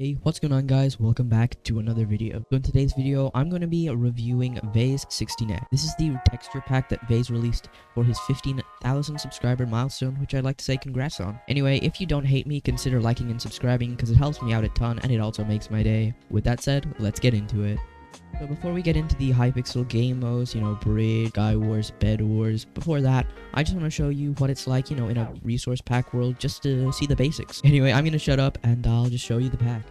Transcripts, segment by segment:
Hey, what's going on guys? Welcome back to another video. So in today's video, I'm going to be reviewing Vaes 16x. This is the texture pack that Vaes released for his 15,000 subscriber milestone, which I'd like to say congrats on. Anyway, if you don't hate me, consider liking and subscribing because it helps me out a ton and it also makes my day. With that said, let's get into it. So before we get into the Hypixel game modes, Bridge, Sky Wars, Bedwars, before that, I just want to show you what it's like, in a resource pack world, just to see the basics. Anyway, I'm going to shut up and I'll just show you the pack.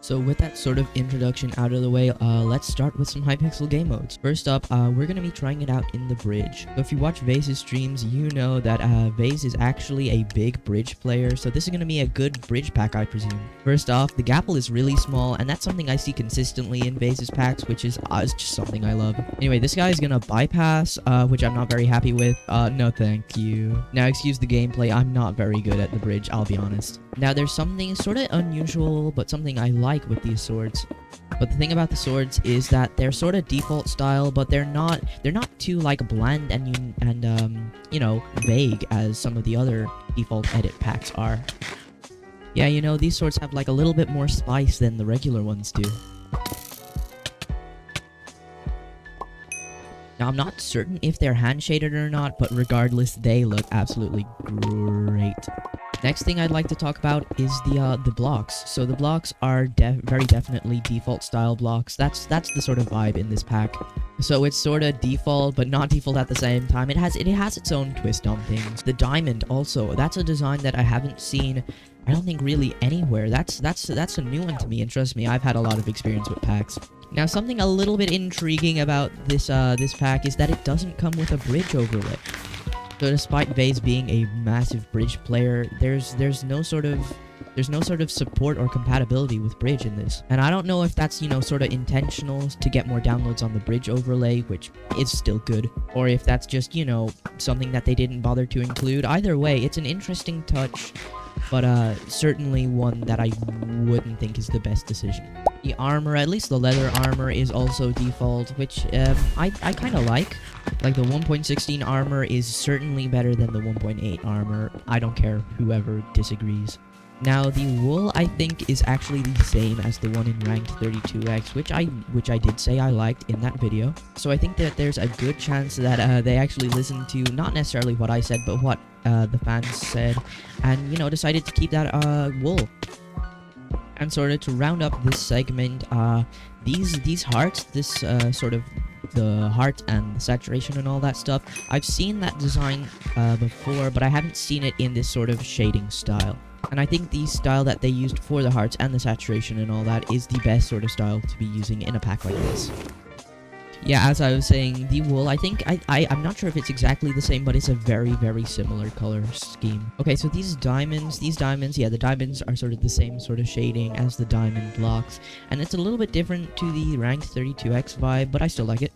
So with that sort of introduction out of the way, let's start with some Hypixel game modes. First up, we're going to be trying it out in the bridge. So if you watch Vaes' streams, you know that Vaes is actually a big bridge player, so this is going to be a good bridge pack, I presume. First off, the gapple is really small, and that's something I see consistently in Vaes' packs, which is just something I love. Anyway, this guy is going to bypass, which I'm not very happy with. No thank you. Now, excuse the gameplay, I'm not very good at the bridge, I'll be honest. Now, there's something sort of unusual, but something I like with these swords. But the thing about the swords is that they're sort of default style, but they're not too like bland and vague as some of the other default edit packs are. Yeah, these swords have like a little bit more spice than the regular ones do. Now, I'm not certain if they're hand shaded or not, but regardless, they look absolutely great. Next thing I'd like to talk about is the blocks. So the blocks are very definitely default style blocks. That's the sort of vibe in this pack. So it's sort of default, but not default at the same time. It has its own twist on things. The diamond also, that's a design that I haven't seen, I don't think really anywhere. That's a new one to me, and trust me, I've had a lot of experience with packs. Now, something a little bit intriguing about this pack is that it doesn't come with a bridge overlay. So despite Vaes being a massive bridge player, there's no sort of support or compatibility with bridge in this. And I don't know if that's, sort of intentional to get more downloads on the bridge overlay, which is still good, or if that's just, something that they didn't bother to include. Either way, it's an interesting touch, but certainly one that I wouldn't think is the best decision. The armor, at least the leather armor, is also default, which I kind of like. Like, the 1.16 armor is certainly better than the 1.8 armor. I don't care whoever disagrees. Now, the wool, I think, is actually the same as the one in ranked 32x, which I did say I liked in that video. So I think that there's a good chance that they actually listened to not necessarily what I said, but what the fans said, and, decided to keep that wool. And sort of to round up this segment, these hearts, this sort of the heart and the saturation and all that stuff, I've seen that design before, but I haven't seen it in this sort of shading style. And I think the style that they used for the hearts and the saturation and all that is the best sort of style to be using in a pack like this. Yeah, as I was saying, the wool, I think, I'm not sure if it's exactly the same, but it's a very, very similar color scheme. Okay, so these diamonds, yeah, the diamonds are sort of the same sort of shading as the diamond blocks, and it's a little bit different to the ranked 32x vibe, but I still like it.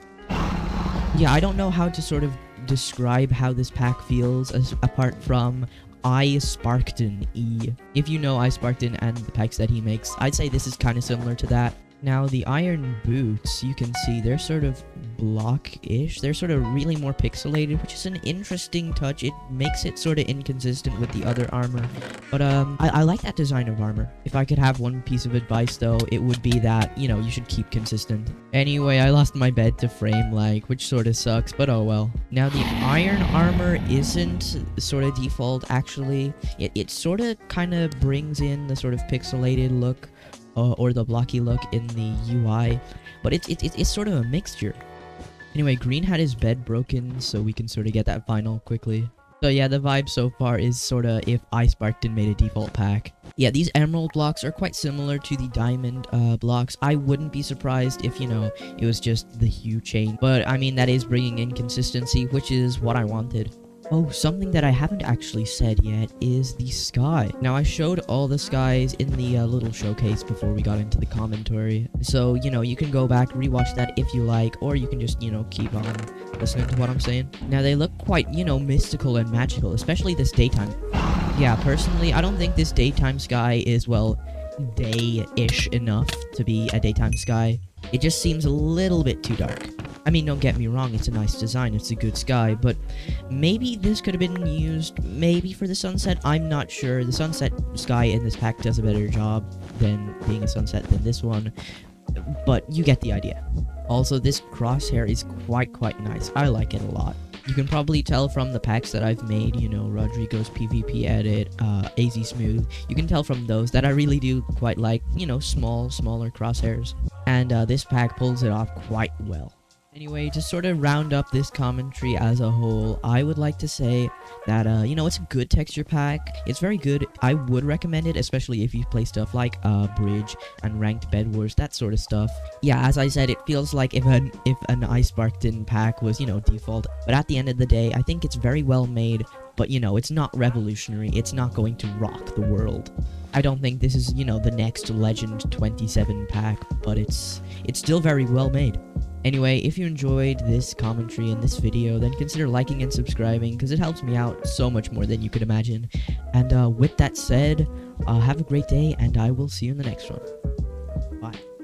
Yeah, I don't know how to sort of describe how this pack feels, apart from 𝓞𝓹𝓮𝓷. If you know 𝓞𝓹𝓮 and the packs that he makes, I'd say this is kind of similar to that. Now, the iron boots, you can see they're sort of block-ish. They're sort of really more pixelated, which is an interesting touch. It makes it sort of inconsistent with the other armor. But, I like that design of armor. If I could have one piece of advice, though, it would be that, you know, you should keep consistent. Anyway, I lost my bed to frame lag, which sort of sucks, but oh well. Now, the iron armor isn't sort of default, actually. It sort of kind of brings in the sort of pixelated look, or the blocky look in the UI, but it's sort of a mixture. Anyway, Green had his bed broken, so we can sort of get that final quickly. So yeah, the vibe so far is sort of if 𝓞𝓴 made a default pack. Yeah, these emerald blocks are quite similar to the diamond blocks. I wouldn't be surprised if, you know, it was just the hue change, but I mean, that is bringing in consistency, which is what I wanted. Oh, something that I haven't actually said yet is the sky. Now, I showed all the skies in the little showcase before we got into the commentary. So, you know, you can go back, rewatch that if you like, or you can just, you know, keep on listening to what I'm saying. Now, they look quite, you know, mystical and magical, especially this daytime. Yeah, personally, I don't think this daytime sky is, well, day-ish enough to be a daytime sky. It just seems a little bit too dark. I mean, don't get me wrong, it's a nice design, it's a good sky, but maybe this could have been used maybe for the sunset. I'm not sure. The sunset sky in this pack does a better job than being a sunset than this one, but you get the idea. Also, this crosshair is quite nice. I like it a lot. You can probably tell from the packs that I've made, you know, Rodrigo's PvP edit, AZ Smooth. You can tell from those that I really do quite like, you know, smaller crosshairs. And this pack pulls it off quite well. Anyway, to sort of round up this commentary as a whole, I would like to say that, you know, it's a good texture pack. It's very good. I would recommend it, especially if you play stuff like Bridge and Ranked Bedwars, that sort of stuff. Yeah, as I said, it feels like if an 𝓞𝓴 pack was, you know, default. But at the end of the day, I think it's very well made, but, you know, it's not revolutionary. It's not going to rock the world. I don't think this is, you know, the next Legend 27 pack, but it's still very well made. Anyway, if you enjoyed this commentary and this video, then consider liking and subscribing, because it helps me out so much more than you could imagine. And with that said, have a great day, and I will see you in the next one. Bye.